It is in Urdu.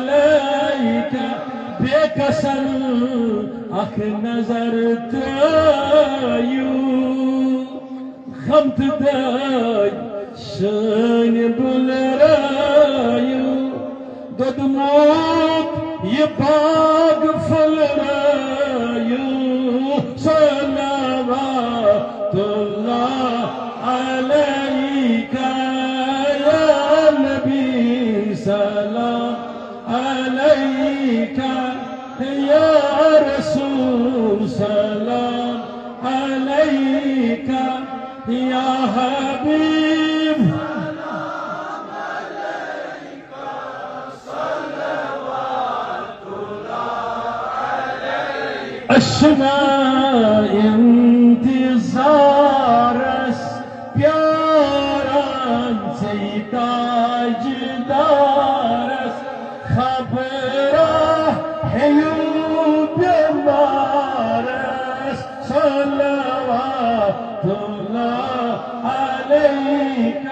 عليك بكسر أخ نظرت خمت داي شان بالرايو دد موت يباق فالرايو صلوات الله عليك يا نبي سلام عليك يا رسول سلام عليك يا حبيب سلام عليك صلوات الله عليك الشماء انتظارس پیاران سیتاج دارس خبره حیوب مارس صلوات الله عليك